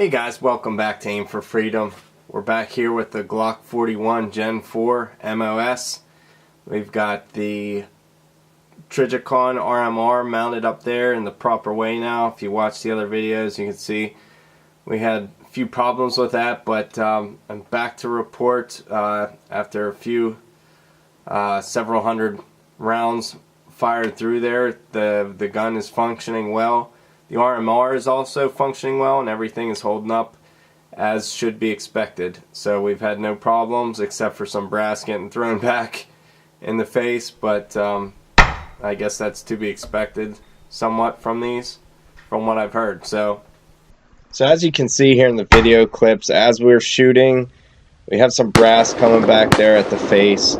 Hey guys, welcome back to Aim for Freedom. We're back here with the Glock 41 Gen 4 MOS. We've got the Trijicon RMR mounted up there in the proper way now. If you watch the other videos, you can see we had a few problems with that, but I'm back to report after a few several hundred rounds fired through there. The gun is functioning well. The RMR is also functioning well, and everything is holding up as should be expected. So we've had no problems except for some brass getting thrown back in the face, but I guess that's to be expected somewhat from these, from what I've heard. So as you can see here in the video clips, as we're shooting, we have some brass coming back there at the face.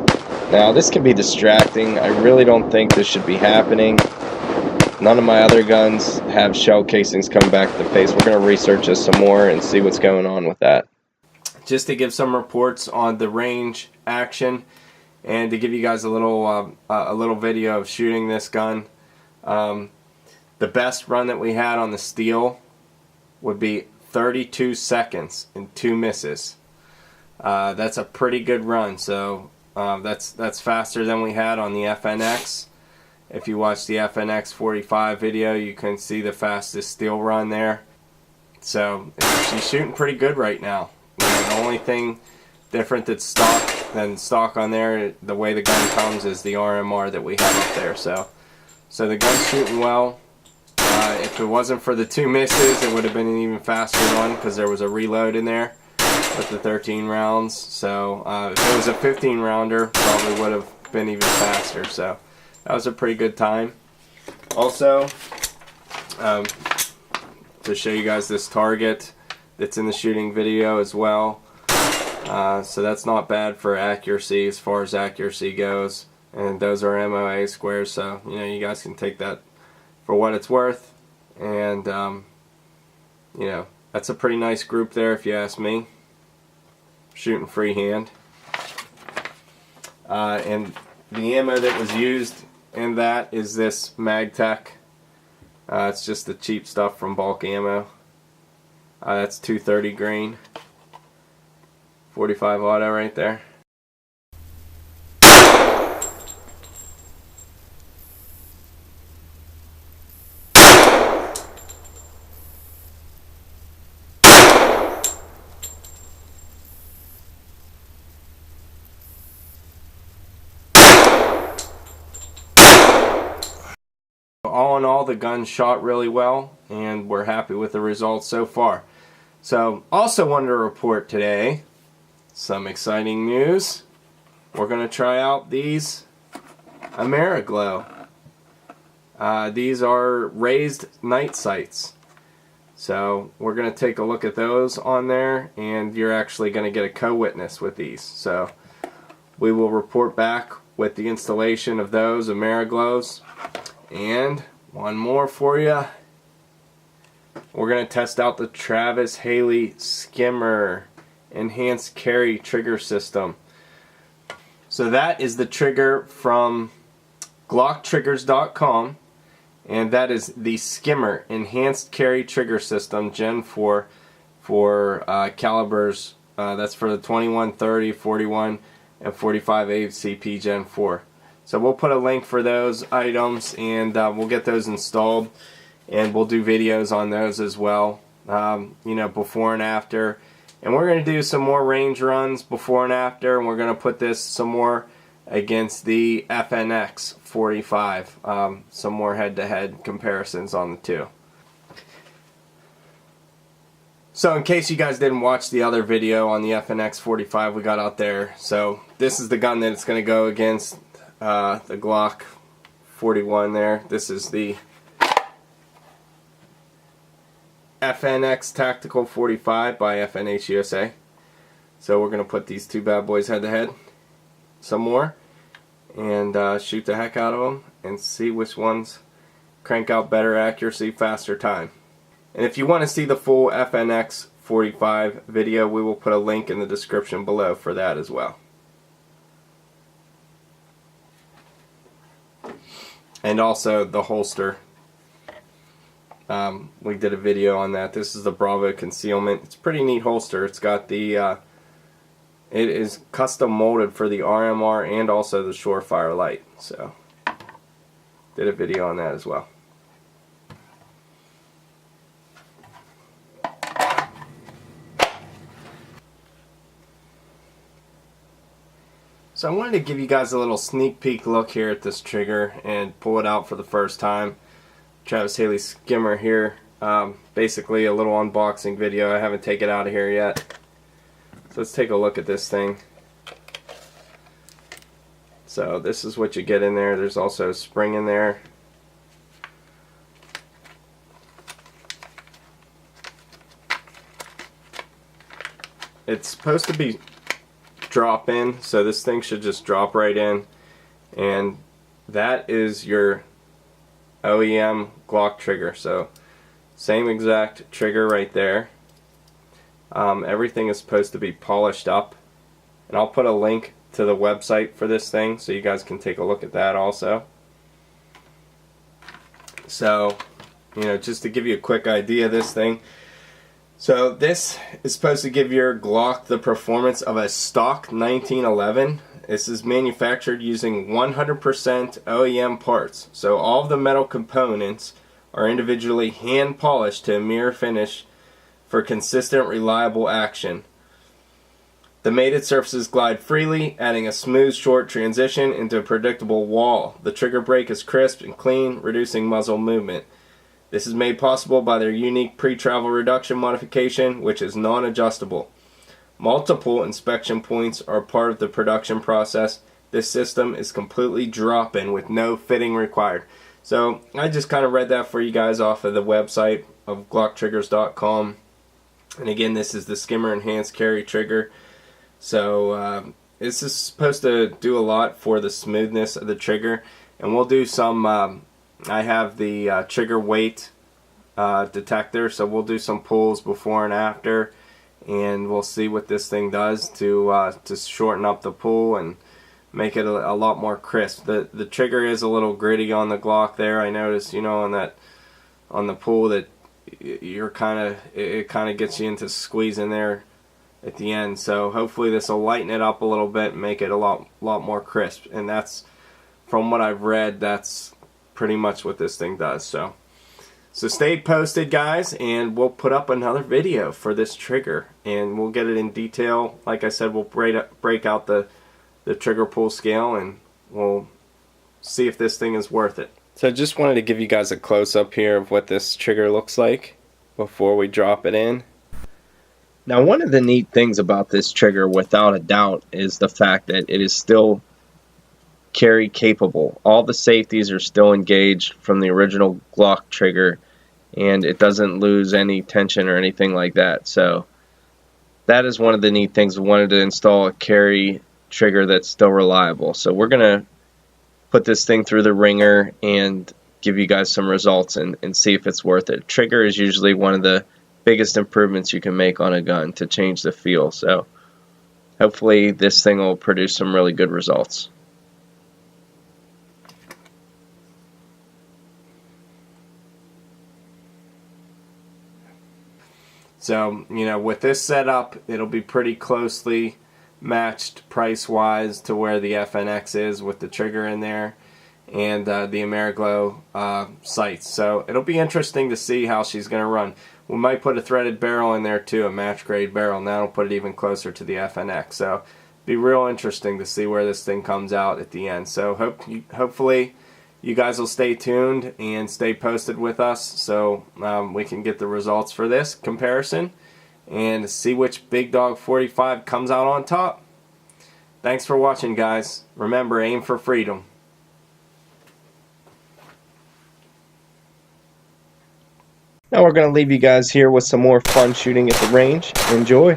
Now this can be distracting. I really don't think this should be happening. None of my other guns have shell casings coming back to the face. We're going to research this some more and see what's going on with that. Just to give some reports on the range action and to give you guys a little video of shooting this gun. The best run that we had on the steel would be 32 seconds and 2 misses. That's a pretty good run. So that's faster than we had on the FNX. If you watch the FNX 45 video, you can see the fastest steel run there. So she's shooting pretty good right now. The only thing different than stock on there, the way the gun comes, is the RMR that we have up there. So the gun's shooting well. If it wasn't for the 2 misses, it would have been an even faster run because there was a reload in there with the 13 rounds. So if it was a 15 rounder, probably would have been even faster. So that was a pretty good time. Also, to show you guys this target that's in the shooting video as well. So that's not bad for accuracy as far as accuracy goes. And those are MOA squares, so you guys can take that for what it's worth. And that's a pretty nice group there if you ask me. Shooting freehand. And the ammo that was used in that is this MagTech. It's just the cheap stuff from Bulk Ammo. That's 230 grain. 45 auto right there. All in all, the gun shot really well, and we're happy with the results so far. So, also wanted to report today some exciting news. We're going to try out these AmeriGlow. These are raised night sights. So, we're going to take a look at those on there, and you're actually going to get a co-witness with these. So, we will report back with the installation of those AmeriGlows. And one more for you. We're going to test out the Travis Haley Skimmer enhanced carry trigger system. So that is the trigger from GlockTriggers.com, and that is the Skimmer enhanced carry trigger system Gen 4 for calibers. That's for the 21, 30, 41, and 45 ACP Gen 4. So we'll put a link for those items, and we'll get those installed, and we'll do videos on those as well, before and after. And we're going to do some more range runs before and after, and we're going to put this some more against the FNX 45, some more head-to-head comparisons on the two. So in case you guys didn't watch the other video on the FNX 45 we got out there, so this is the gun that it's going to go against. The Glock 41 there. This is the FNX Tctical 45 by FNH USA. So we're going to put these two bad boys head to head some more and shoot the heck out of them and see which ones crank out better accuracy, faster time. And if you want to see the full FNX 45 video, we will put a link in the description below for that as well. And also the holster We did a video on that. This is the Bravo concealment. It's a pretty neat holster. It's got the it is custom molded for the RMR and also the Surefire light. So did a video on that as well. So I wanted to give you guys a little sneak peek look here at this trigger and pull it out for the first time. Travis Haley Skimmer here. Basically a little unboxing video. I haven't taken it out of here yet. So let's take a look at this thing. So this is what you get in there. There's also a spring in there. It's supposed to be drop in, so this thing should just drop right in, and that is your OEM Glock trigger. So same exact trigger right there. Everything is supposed to be polished up, and I'll put a link to the website for this thing so you guys can take a look at that also. So, you know, just to give you a quick idea of this thing. So this is supposed to give your Glock the performance of a stock 1911. This is manufactured using 100% OEM parts. So all of the metal components are individually hand polished to a mirror finish for consistent, reliable action. The mated surfaces glide freely, adding a smooth, short transition into a predictable wall. The trigger break is crisp and clean, reducing muzzle movement. This is made possible by their unique pre-travel reduction modification, which is non-adjustable. Multiple inspection points are part of the production process. This system is completely drop-in with no fitting required. So I just kind of read that for you guys off of the website of glocktriggers.com. And again, this is the Skimmer Enhanced Carry Trigger. So this is supposed to do a lot for the smoothness of the trigger. And we'll do some... I have the trigger weight detector, so we'll do some pulls before and after, and we'll see what this thing does to shorten up the pull and make it a lot more crisp. The trigger is a little gritty on the Glock there. I noticed, you know, on the pull that it kind of gets you into squeezing there at the end. So hopefully this will lighten it up a little bit and make it a lot more crisp. And that's, from what I've read, that's pretty much what this thing does. So stay posted, guys, and we'll put up another video for this trigger, and we'll get it in detail. Like I said, we'll break out the trigger pull scale, and we'll see if this thing is worth it. So I just wanted to give you guys a close-up here of what this trigger looks like before we drop it in. Now, one of the neat things about this trigger, without a doubt, is the fact that it is still carry capable. All the safeties are still engaged from the original Glock trigger, and it doesn't lose any tension or anything like that. So that is one of the neat things. We wanted to install a carry trigger that's still reliable. So we're gonna put this thing through the ringer and give you guys some results and see if it's worth it. Trigger is usually one of the biggest improvements you can make on a gun to change the feel. So hopefully this thing will produce some really good results. So, you know, with this setup, it'll be pretty closely matched price-wise to where the FNX is with the trigger in there and the Ameriglow sights. So it'll be interesting to see how she's going to run. We might put a threaded barrel in there too, a match-grade barrel, and that'll put it even closer to the FNX. So it'll be real interesting to see where this thing comes out at the end. So hopefully you guys will stay tuned and stay posted with us so we can get the results for this comparison and see which Big Dog 45 comes out on top. Thanks for watching, guys. Remember, aim for freedom. Now we're going to leave you guys here with some more fun shooting at the range. Enjoy.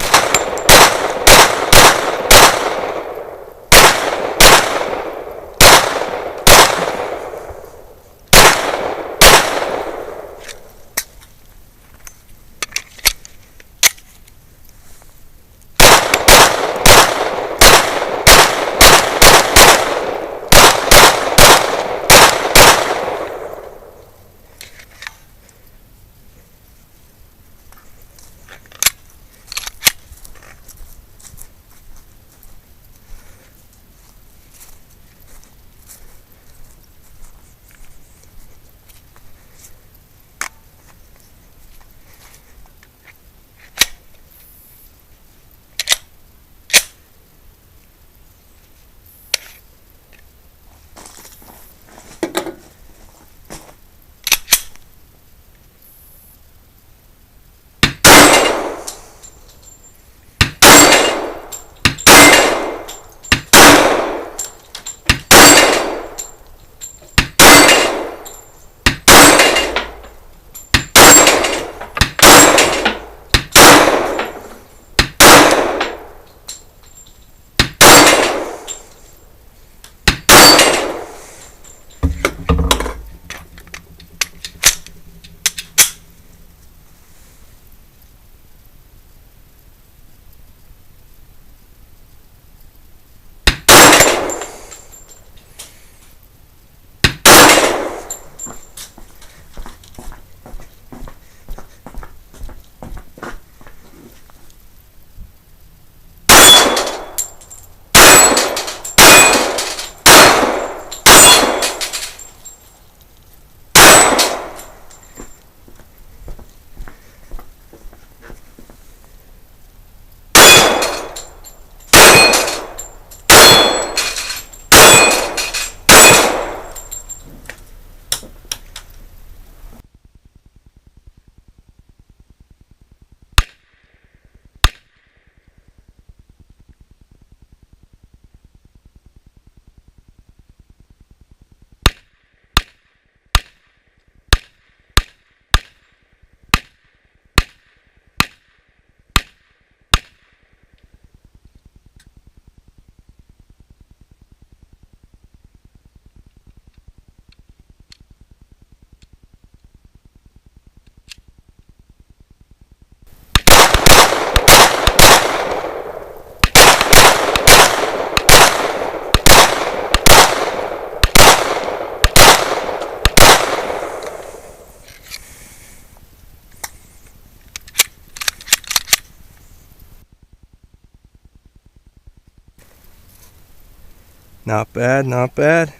Not bad, not bad.